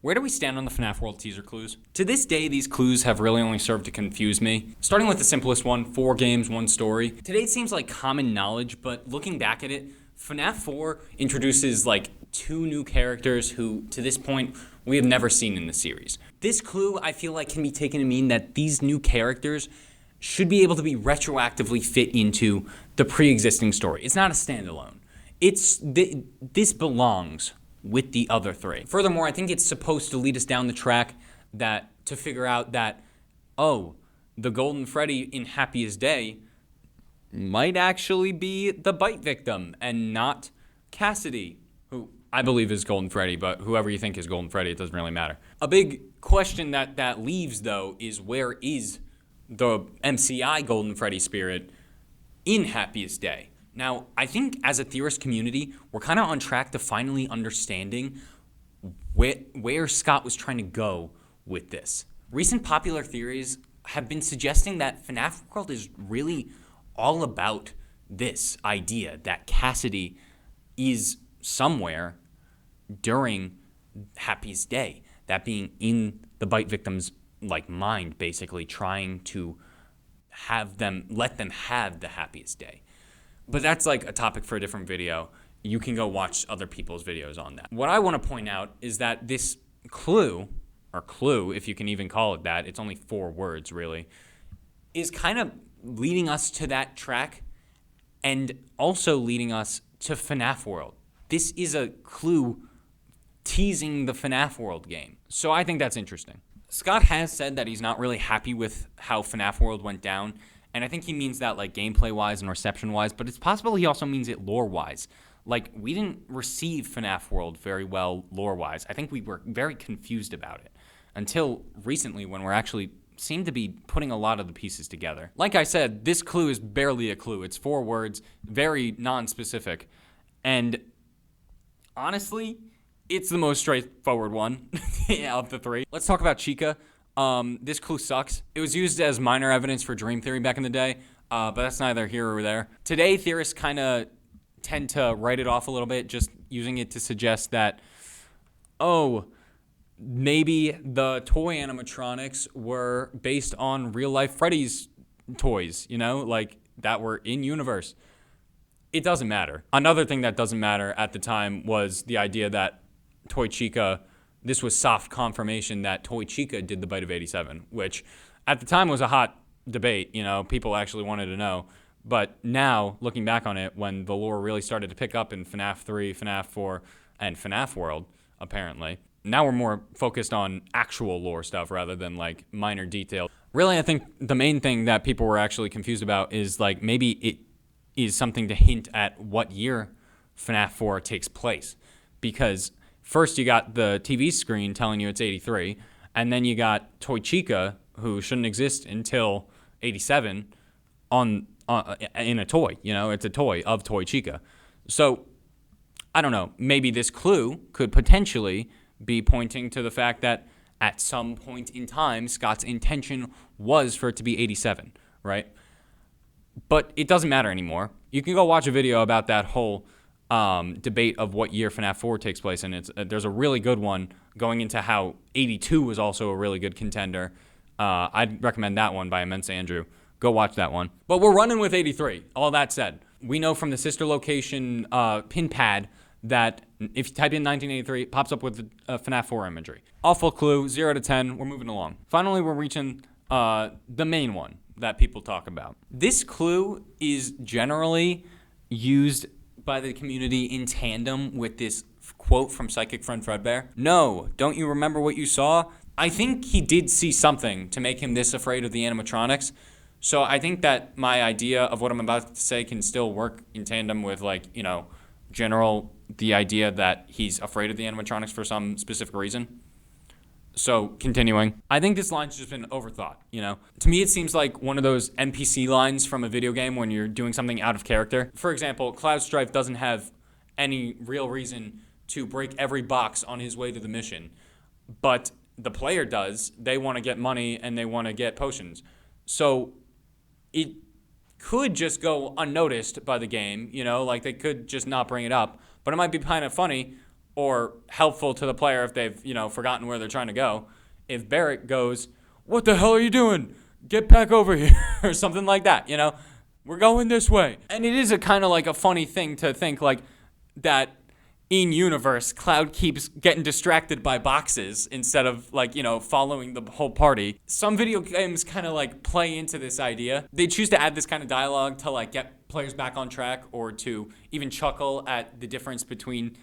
Where do we stand on the FNAF World teaser clues? To this day, these clues have really only served to confuse me. Starting with the simplest one, 4 games, 1 story. Today it seems like common knowledge, but looking back at it, FNAF 4 introduces like 2 new characters who, to this point, we have never seen in the series. This clue, I feel like, can be taken to mean that these new characters should be able to be retroactively fit into the pre-existing story. It's not a standalone. This belongs with the other 3. Furthermore, I think it's supposed to lead us down the track to figure out that, oh, the Golden Freddy in Happiest Day might actually be the bite victim and not Cassidy, who I believe is Golden Freddy, but whoever you think is Golden Freddy, it doesn't really matter. A big question that leaves, though, is where is the MCI Golden Freddy spirit in Happiest Day? Now, I think as a theorist community, we're kind of on track to finally understanding where Scott was trying to go with this. Recent popular theories have been suggesting that FNAF World is really all about this idea that Cassidy is somewhere during Happiest Day, that being in the bite victim's mind, basically trying to let them have the happiest day. But that's like a topic for a different video. You can go watch other people's videos on that. What I want to point out is that this clue, if you can even call it that, it's only 4 words really, is kind of leading us to that track and also leading us to FNAF World. This is a clue teasing the FNAF World game. So I think that's interesting. Scott has said that he's not really happy with how FNAF World went down, and I think he means that gameplay-wise and reception-wise, but it's possible he also means it lore-wise. We didn't receive FNAF World very well lore-wise. I think we were very confused about it until recently when we're actually seem to be putting a lot of the pieces together. Like I said, this clue is barely a clue. It's 4 words, very non-specific, and honestly, it's the most straightforward one of the 3. Let's talk about Chica. This clue sucks. It was used as minor evidence for Dream Theory back in the day, but that's neither here or there. Today, theorists kind of tend to write it off a little bit, just using it to suggest that, oh, maybe the toy animatronics were based on real-life Freddy's toys, that were in-universe. It doesn't matter. Another thing that doesn't matter at the time was the idea that Toy Chica, this was soft confirmation that Toy Chica did the bite of 87, which at the time was a hot debate. People actually wanted to know. But now, looking back on it, when the lore really started to pick up in FNAF 3, FNAF 4, and FNAF World, apparently, now we're more focused on actual lore stuff rather than minor detail. Really, I think the main thing that people were actually confused about is maybe it is something to hint at what year FNAF 4 takes place. Because first you got the TV screen telling you it's 83, and then you got Toy Chica, who shouldn't exist until 87, in a toy. It's a toy of Toy Chica. So, I don't know, maybe this clue could potentially be pointing to the fact that at some point in time, Scott's intention was for it to be 87, right? But it doesn't matter anymore. You can go watch a video about that whole debate of what year FNAF 4 takes place, and there's a really good one going into how 82 was also a really good contender. I'd recommend that one by Immense Andrew. Go watch that one. But we're running with 83. All that said, we know from the sister location pin pad that if you type in 1983, it pops up with FNAF 4 imagery. Awful clue, 0 to 10. We're moving along. Finally, we're reaching the main one that people talk about. This clue is generally used by the community in tandem with this quote from Psychic Friend Fredbear. No, don't you remember what you saw? I think he did see something to make him this afraid of the animatronics. So I think that my idea of what I'm about to say can still work in tandem with the idea that he's afraid of the animatronics for some specific reason. So, continuing. I think this line's just been overthought, To me, it seems like one of those NPC lines from a video game when you're doing something out of character. For example, Cloud Strife doesn't have any real reason to break every box on his way to the mission. But the player does. They want to get money and they want to get potions. So, it could just go unnoticed by the game, they could just not bring it up. But it might be kind of funny. or helpful to the player if they've, forgotten where they're trying to go. If Barrett goes, "What the hell are you doing? Get back over here," or something like that, We're going this way. And it is a kind of like a funny thing to think like that in universe, Cloud keeps getting distracted by boxes instead of like, following the whole party. Some video games kind of like play into this idea. They choose to add this kind of dialogue to like get players back on track or to even chuckle at the difference between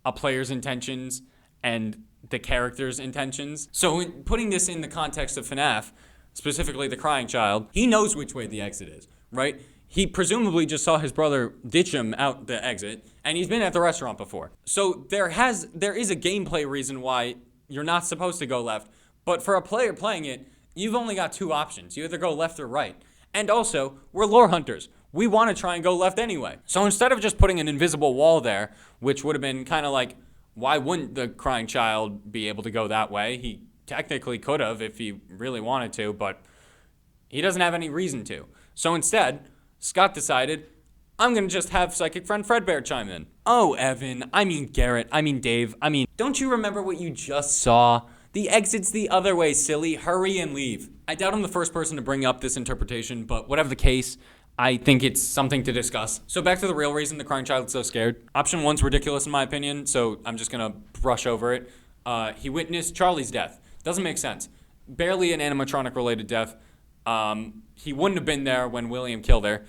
a player's intentions and the character's intentions. So putting this in the context of FNAF, specifically the crying child, he knows which way the exit is, right? He presumably just saw his brother ditch him out the exit, and he's been at the restaurant before. So there is a gameplay reason why you're not supposed to go left, but for a player playing it, you've only got two options. You either go left or right. And also, we're lore hunters. We want to try and go left anyway. So instead of just putting an invisible wall there, which would have been kind of like, why wouldn't the crying child be able to go that way? He technically could have if he really wanted to, but he doesn't have any reason to. So instead, Scott decided, I'm going to just have Psychic Friend Fredbear chime in. Oh, Evan, I mean Garrett, I mean Dave, don't you remember what you just saw? The exit's the other way, silly. Hurry and leave. I doubt I'm the first person to bring up this interpretation, but whatever the case, I think it's something to discuss. So back to the real reason the crying child is so scared. Option 1's ridiculous in my opinion, so I'm just going to brush over it. He witnessed Charlie's death. Doesn't make sense. Barely an animatronic-related death. He wouldn't have been there when William killed her.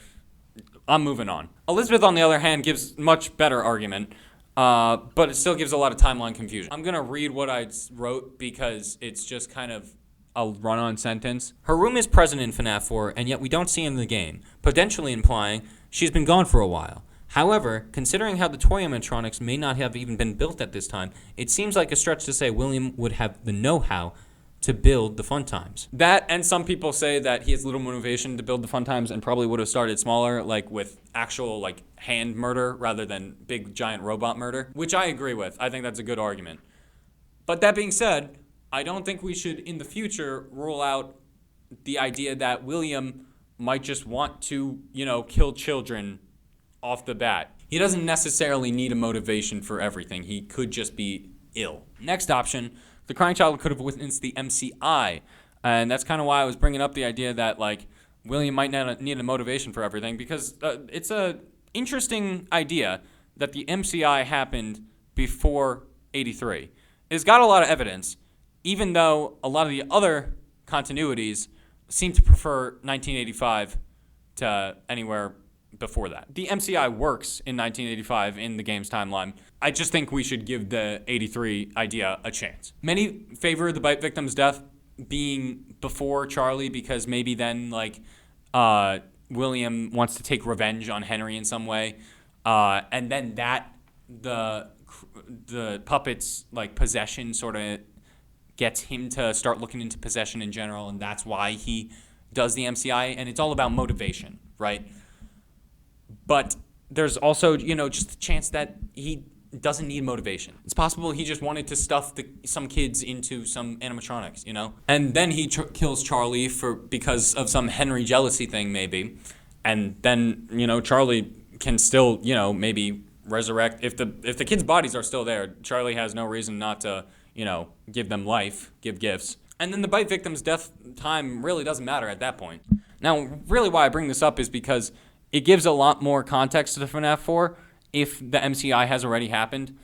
I'm moving on. Elizabeth, on the other hand, gives much better argument, but it still gives a lot of timeline confusion. I'm going to read what I wrote because it's just kind of a run-on sentence. Her room is present in FNAF 4, and yet we don't see her in the game, potentially implying she's been gone for a while. However, considering how the toy animatronics may not have even been built at this time, it seems like a stretch to say William would have the know-how to build the fun times. That, and some people say that he has little motivation to build the fun times and probably would have started smaller, like with actual like hand murder rather than big giant robot murder, which I agree with. I think that's a good argument. But that being said, I don't think we should in the future rule out the idea that William might just want to, kill children off the bat. He doesn't necessarily need a motivation for everything. He could just be ill. Next option, the crying child could have witnessed the MCI, and that's kind of why I was bringing up the idea that like William might not need a motivation for everything, because it's a interesting idea that the MCI happened before 83. It's got a lot of evidence, even though a lot of the other continuities seem to prefer 1985 to anywhere before that. The MCI works in 1985 in the game's timeline. I just think we should give the 83 idea a chance. Many favor the bite victim's death being before Charlie because maybe then like William wants to take revenge on Henry in some way, and then that the puppet's like possession sort of gets him to start looking into possession in general, and that's why he does the MCI, and it's all about motivation, right? But there's also, just the chance that he doesn't need motivation. It's possible he just wanted to stuff some kids into some animatronics, And then he kills Charlie because of some Henry jealousy thing, maybe. And then, Charlie can still, maybe resurrect. If the kids' bodies are still there, Charlie has no reason not to, give them life, give gifts. And then the bite victim's death time really doesn't matter at that point. Now, really why I bring this up is because it gives a lot more context to the FNAF 4 if the MCI has already happened.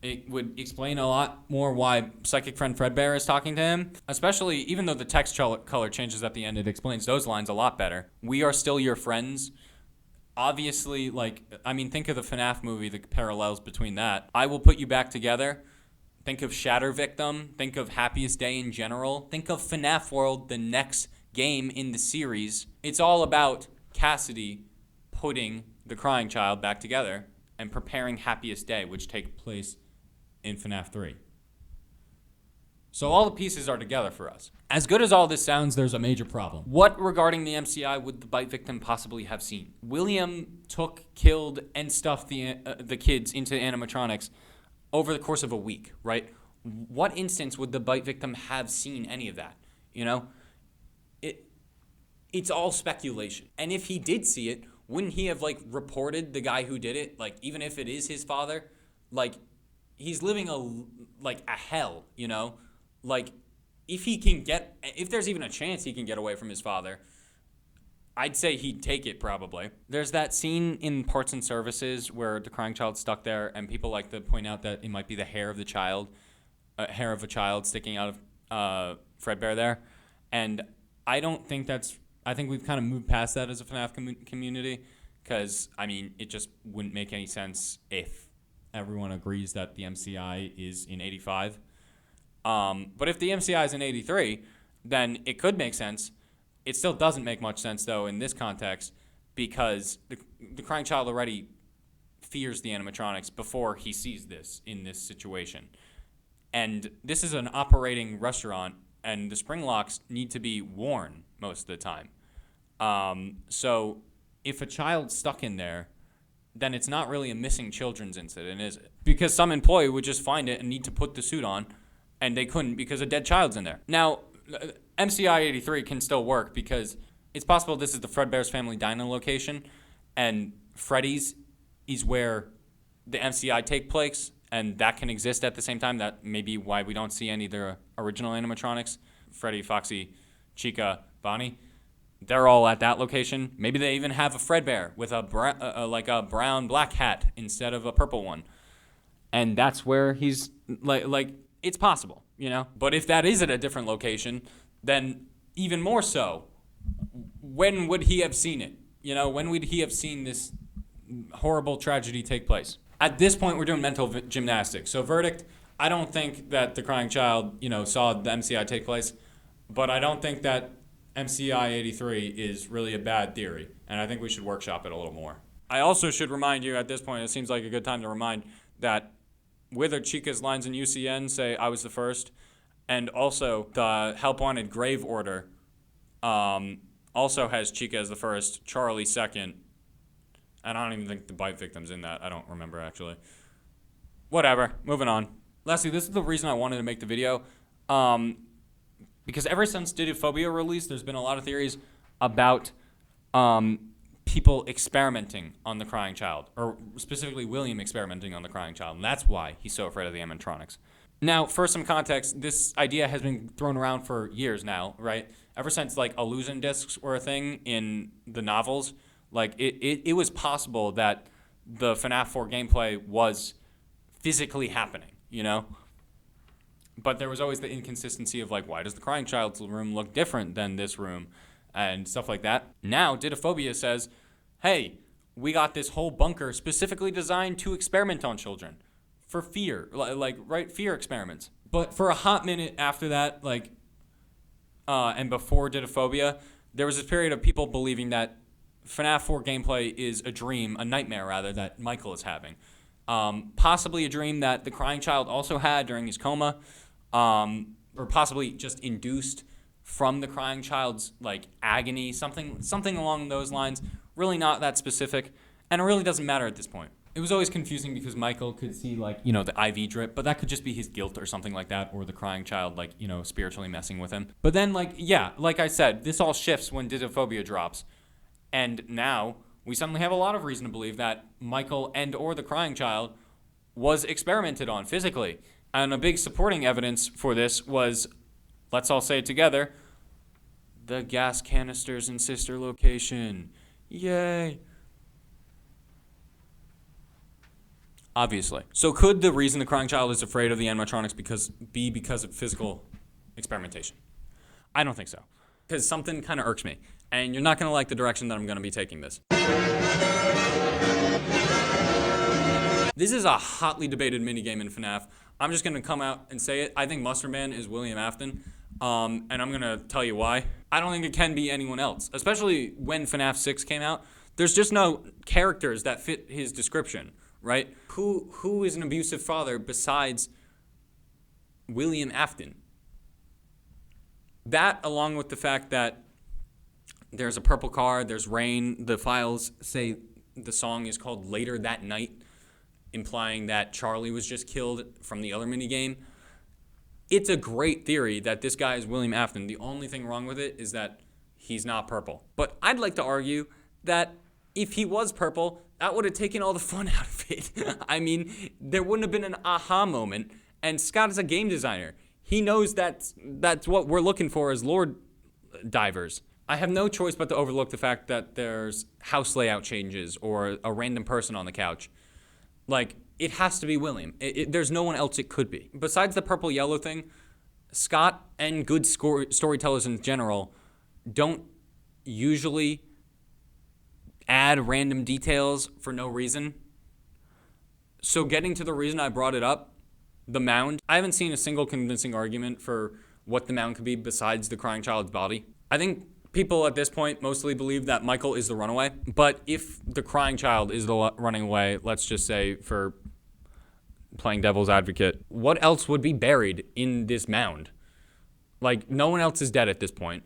It would explain a lot more why Psychic Friend Fredbear is talking to him, especially even though the text color changes at the end, it explains those lines a lot better. We are still your friends. Obviously, think of the FNAF movie, the parallels between that. I will put you back together. Think of Shatter Victim. Think of Happiest Day in general. Think of FNAF World, the next game in the series. It's all about Cassidy putting the crying child back together and preparing Happiest Day, which takes place in FNAF 3. So all the pieces are together for us. As good as all this sounds, there's a major problem. What regarding the MCI would the bite victim possibly have seen? William took, killed, and stuffed the kids into animatronics over the course of a week, right? What instance would the bite victim have seen any of that? It's all speculation. And if he did see it, wouldn't he have reported the guy who did it? Even if it is his father, he's living a hell, you know? Like, if there's even a chance he can get away from his father, I'd say he'd take it probably. There's that scene in Parts and Services where the crying child's stuck there, and people like to point out that it might be the hair of a child sticking out of Fredbear there. And I think we've kind of moved past that as a FNAF community, because, I mean, it just wouldn't make any sense if everyone agrees that the MCI is in 85. But if the MCI is in 83, then it could make sense. It still doesn't make much sense, though, in this context, because the crying child already fears the animatronics before he sees this in this situation. And this is an operating restaurant, and the spring locks need to be worn most of the time. So if a child's stuck in there, then it's not really a missing children's incident, is it? Because some employee would just find it and need to put the suit on, and they couldn't because a dead child's in there. Now, MCI 83 can still work because it's possible this is the Fredbear's Family Diner location, and Freddy's is where the MCI take place, and that can exist at the same time. That may be why we don't see any of the original animatronics. Freddy, Foxy, Chica, Bonnie. They're all at that location. Maybe they even have a Fredbear with a brown black hat instead of a purple one. And that's where he's like it's possible, you know? But if that is at a different location, then even more so, when would he have seen it? You know, when would he have seen this horrible tragedy take place? At this point, we're doing mental gymnastics. So verdict, I don't think that the crying child, saw the MCI take place, but I don't think that MCI 83 is really a bad theory, and I think we should workshop it a little more. I also should remind you at this point, it seems like a good time to remind that Wither Chica's lines in UCN say, "I was the first," and also the Help Wanted Grave Order also has Chica as the first, Charlie second, and I don't even think the bite victim's in that. I don't remember, actually. Whatever. Moving on. Lastly, this is the reason I wanted to make the video. Because ever since DittoPhobia released, there's been a lot of theories about people experimenting on the crying child, or specifically William experimenting on the crying child, and that's why he's so afraid of the animatronics. Now, for some context, this idea has been thrown around for years now, right? Ever since, illusion discs were a thing in the novels, it was possible that the FNAF 4 gameplay was physically happening, But there was always the inconsistency of, why does the crying child's room look different than this room? And stuff like that. Now, DittoPhobia says, hey, we got this whole bunker specifically designed to experiment on children. For fear. Fear experiments. But for a hot minute after that, and before DittoPhobia, there was this period of people believing that FNAF 4 gameplay is a nightmare, that Michael is having. Possibly a dream that the crying child also had during his coma, or possibly just induced from the crying child's agony, something along those lines. Really not that specific, and it really doesn't matter at this point. It was always confusing because Michael could see the IV drip, but that could just be his guilt or something like that, or the crying child spiritually messing with him. But then like I said, this all shifts when DittoPhobia drops, and now we suddenly have a lot of reason to believe that Michael and or the crying child was experimented on physically. And a big supporting evidence for this was, let's all say it together, the gas canisters in sister location. Yay. Obviously. So could the reason the crying child is afraid of the animatronics be because of physical experimentation? I don't think so. Because something kind of irks me. And you're not going to like the direction that I'm going to be taking this. This is a hotly debated minigame in FNAF. I'm just going to come out and say it. I think Mustard Man is William Afton, and I'm going to tell you why. I don't think it can be anyone else, especially when FNAF 6 came out. There's just no characters that fit his description, right? Who is an abusive father besides William Afton? That, along with the fact that there's a purple car, there's rain, the files say the song is called Later That Night, implying that Charlie was just killed from the other minigame. It's a great theory that this guy is William Afton. The only thing wrong with it is that he's not purple. But I'd like to argue that if he was purple, that would have taken all the fun out of it. I mean, there wouldn't have been an aha moment. And Scott is a game designer. He knows that's what we're looking for as lore divers. I have no choice but to overlook the fact that there's house layout changes or a random person on the couch. Like, it has to be William. There's no one else it could be. Besides the purple-yellow thing, Scott and good storytellers in general don't usually add random details for no reason. So getting to the reason I brought it up, the mound, I haven't seen a single convincing argument for what the mound could be besides the crying child's body. I think people at this point mostly believe that Michael is the runaway. But if the crying child is the running away, let's just say for playing devil's advocate, what else would be buried in this mound? Like, no one else is dead at this point.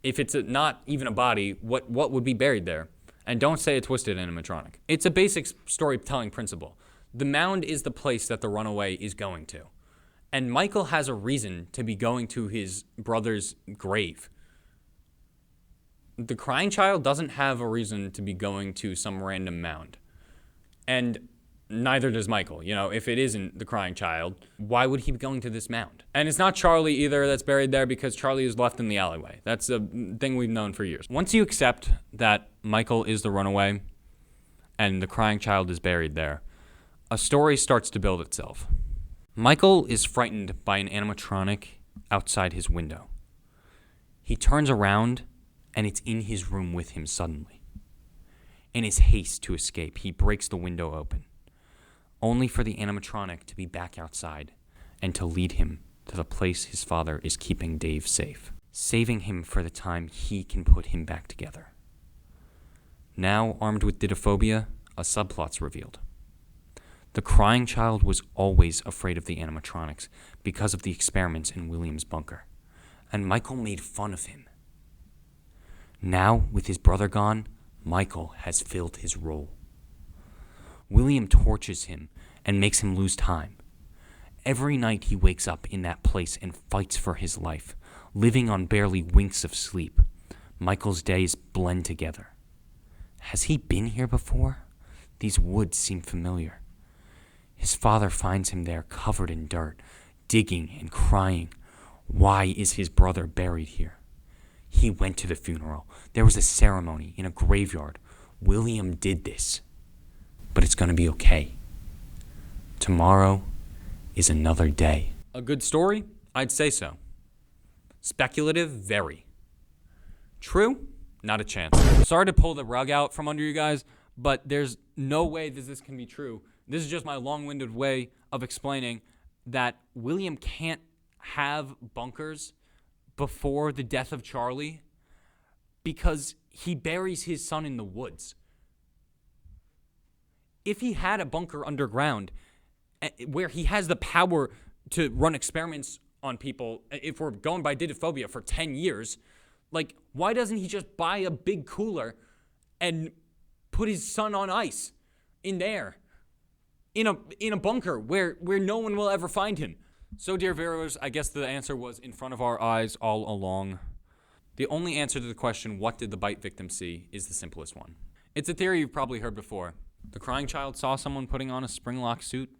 If it's not even a body, what would be buried there? And don't say a twisted animatronic. It's a basic storytelling principle. The mound is the place that the runaway is going to. And Michael has a reason to be going to his brother's grave. The crying child doesn't have a reason to be going to some random mound. And neither does Michael. You know, if it isn't the crying child, why would he be going to this mound? And it's not Charlie either that's buried there, because Charlie is left in the alleyway. That's a thing we've known for years. Once you accept that Michael is the runaway and the crying child is buried there, a story starts to build itself. Michael is frightened by an animatronic outside his window. He turns around and it's in his room with him suddenly. In his haste to escape, he breaks the window open, only for the animatronic to be back outside and to lead him to the place his father is keeping Dave safe, saving him for the time he can put him back together. Now, armed with DittoPhobia, a subplot's revealed. The crying child was always afraid of the animatronics because of the experiments in William's bunker, and Michael made fun of him. Now, with his brother gone, Michael has filled his role. William tortures him and makes him lose time. Every night he wakes up in that place and fights for his life, living on barely winks of sleep. Michael's days blend together. Has he been here before? These woods seem familiar. His father finds him there covered in dirt, digging and crying. Why is his brother buried here? He went to the funeral. There was a ceremony in a graveyard. William did this. But it's going to be okay. Tomorrow is another day. A good story? I'd say so. Speculative? Very. True? Not a chance. Sorry to pull the rug out from under you guys, but there's no way that this can be true. This is just my long-winded way of explaining that William can't have bunkers before the death of Charlie because he buries his son in the woods. If he had a bunker underground where he has the power to run experiments on people, if we're going by DittoPhobia for 10 years, like, why doesn't he just buy a big cooler and put his son on ice in there? In a bunker where no one will ever find him. So, dear viewers, I guess the answer was in front of our eyes all along. The only answer to the question, what did the bite victim see, is the simplest one. It's a theory you've probably heard before. The crying child saw someone putting on a spring-lock suit,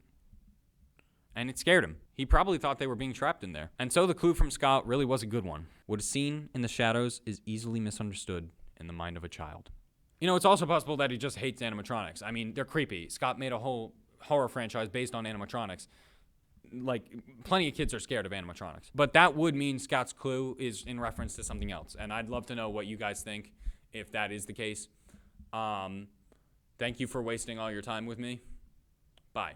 and it scared him. He probably thought they were being trapped in there. And so the clue from Scott really was a good one. What is seen in the shadows is easily misunderstood in the mind of a child. You know, it's also possible that he just hates animatronics. I mean, they're creepy. Scott made a whole horror franchise based on animatronics. Like, plenty of kids are scared of animatronics. But that would mean Scott's clue is in reference to something else. And I'd love to know what you guys think if that is the case. Thank you for wasting all your time with me. Bye.